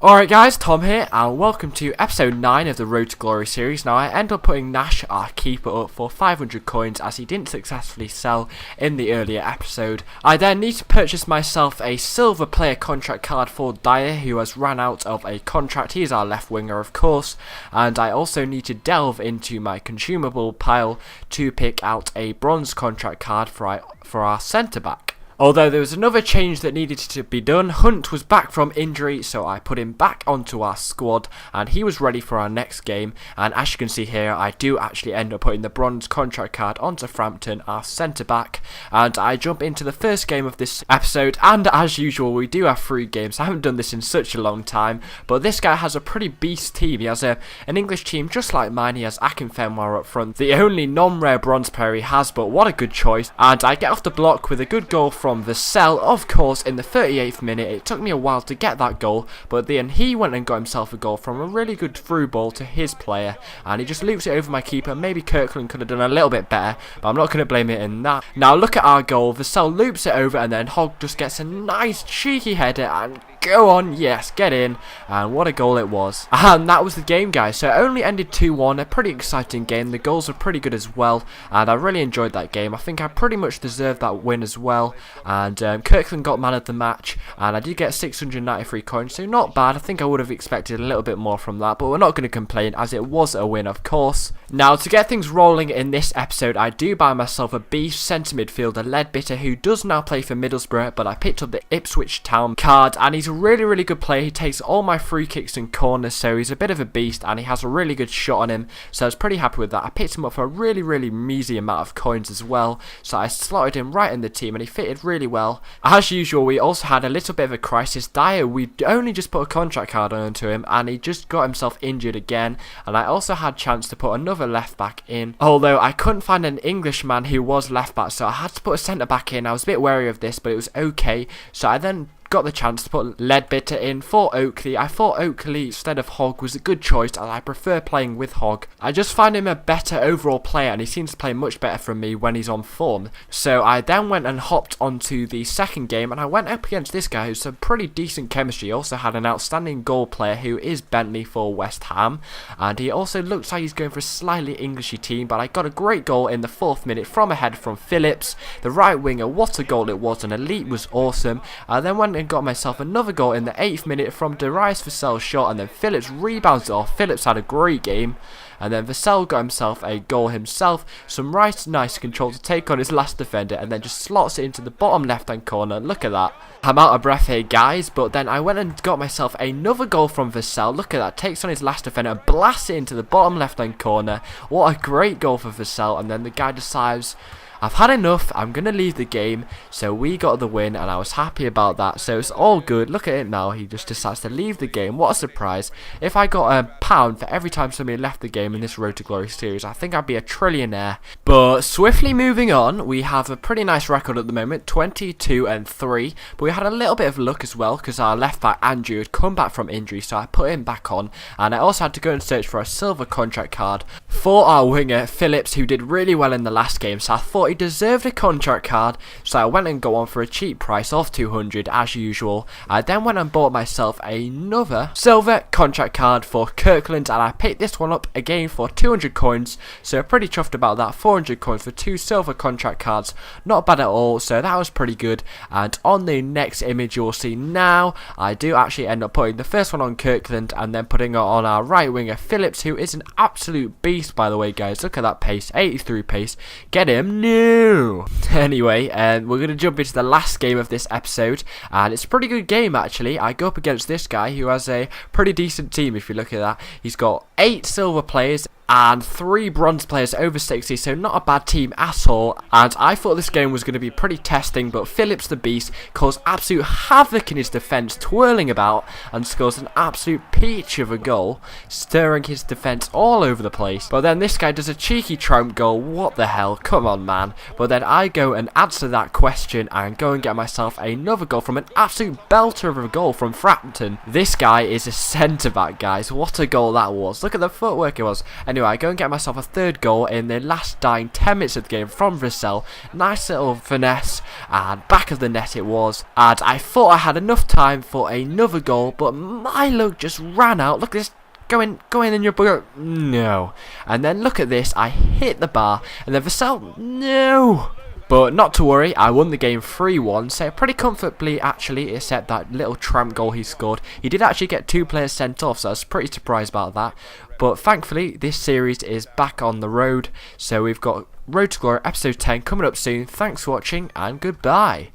Alright guys, Tom here, and welcome to episode 9 of the Road to Glory series. Now I ended up putting Nash, our keeper, up for 500 coins as he didn't successfully sell in the earlier episode. I then need to purchase myself a silver player contract card for Dyer, who has ran out of a contract. He is our left winger, of course, and I also need to delve into my consumable pile to pick out a bronze contract card for our centre back. Although there was another change that needed to be done. Hunt was back from injury, so I put him back onto our squad and he was ready for our next game. And as you can see here, I do actually end up putting the bronze contract card onto Frampton, our centre back. And I jump into the first game of this episode, and as usual we do have 3 games. I haven't done this in such a long time, but this guy has a pretty beast team. He has an English team just like mine. He has Akinfenwa up front, the only non-rare bronze player he has, but what a good choice. And I get off the block with a good goal from Vassell, of course, in the 38th minute. It took me a while to get that goal, but then he went and got himself a goal from a really good through ball to his player, and he just loops it over my keeper. Maybe Kirkland could have done a little bit better, but I'm not going to blame it in that. Now look at our goal. Vassell loops it over, and then Hogg just gets a nice cheeky header, and go on, yes, get in, and what a goal it was. And that was the game, guys. So it only ended 2-1, a pretty exciting game. The goals were pretty good as well, and I really enjoyed that game. I think I pretty much deserved that win as well, and Kirkland got man of the match, and I did get 693 coins, so not bad. I think I would have expected a little bit more from that, but we're not going to complain as it was a win, of course. Now, to get things rolling in this episode, I do buy myself a beast centre midfielder, Ledbitter, who does now play for Middlesbrough, but I picked up the Ipswich Town card, and he's a really good player. He takes all my free kicks and corners, so he's a bit of a beast, and he has a really good shot on him, so I was pretty happy with that. I picked him up for a really measly amount of coins as well, so I slotted him right in the team and he fitted really well. As usual, we also had a little bit of a crisis. Dyer, we only just put a contract card onto him and he just got himself injured again, and I also had chance to put another left back in, although I couldn't find an Englishman who was left back, so I had to put a centre back in. I was a bit wary of this, but it was okay, so I then got the chance to put Ledbitter in for Oakley. I thought Oakley instead of Hogg was a good choice, and I prefer playing with Hogg. I just find him a better overall player, and he seems to play much better from me when he's on form. So I then went and hopped onto the second game, and I went up against this guy who's some pretty decent chemistry. He also had an outstanding goal player who is Bentley for West Ham, and he also looks like he's going for a slightly Englishy team, but I got a great goal in the 4th minute from a header from Phillips, the right winger. What a goal it was, and Elite was awesome. I then went and got myself another goal in the 8th minute from Darius Vassell's shot, and then Phillips rebounds it off. Phillips had a great game, and then Vassell got himself a goal himself. Some nice control to take on his last defender, and then just slots it into the bottom left hand corner. Look at that. I'm out of breath here, guys, but then I went and got myself another goal from Vassell. Look at that. Takes on his last defender and blasts it into the bottom left hand corner. What a great goal for Vassell, and then the guy decides, I've had enough, I'm going to leave the game. So we got the win, and I was happy about that, so it's all good. Look at it now, he just decides to leave the game. What a surprise. If I got £1 for every time somebody left the game in this Road to Glory series, I think I'd be a trillionaire. But swiftly moving on, we have a pretty nice record at the moment, 22-3, but we had a little bit of luck as well, because our left back Andrew had come back from injury, so I put him back on, and I also had to go and search for a silver contract card for our winger Phillips, who did really well in the last game, so I thought he deserved a contract card, so I went and got one for a cheap price of 200 as usual. I then went and bought myself another silver contract card for Kirkland, and I picked this one up again for 200 coins, so pretty chuffed about that. 400 coins for 2 silver contract cards, not bad at all, so that was pretty good. And on the next image you'll see now, I do actually end up putting the first one on Kirkland and then putting it on our right winger Phillips, who is an absolute beast, by the way, guys. Look at that pace, 83 pace, get him new. Anyway, we're going to jump into the last game of this episode, and it's a pretty good game actually. I go up against this guy who has a pretty decent team. If you look at that, he's got 8 silver players and 3 bronze players over 60, so not a bad team at all. And I thought this game was going to be pretty testing, but Phillips the Beast caused absolute havoc in his defence, twirling about, and scores an absolute peach of a goal, stirring his defence all over the place. But then this guy does a cheeky triumph goal. What the hell, come on man. But then I go and answer that question and go and get myself another goal from an absolute belter of a goal from Frampton. This guy is a centre back, guys. What a goal that was. Look at the footwork it was. Anyway, I go and get myself a third goal in the last dying 10 minutes of the game from Vassell. Nice little finesse, and back of the net it was. And I thought I had enough time for another goal, but my luck just ran out. Look at this. Go in your bugger. No. And then look at this. I hit the bar, and then Vassell. No. But not to worry, I won the game 3-1, so pretty comfortably actually, except that little tramp goal he scored. He did actually get 2 players sent off, so I was pretty surprised about that. But thankfully, this series is back on the road, so we've got Road to Glory episode 10 coming up soon. Thanks for watching, and goodbye.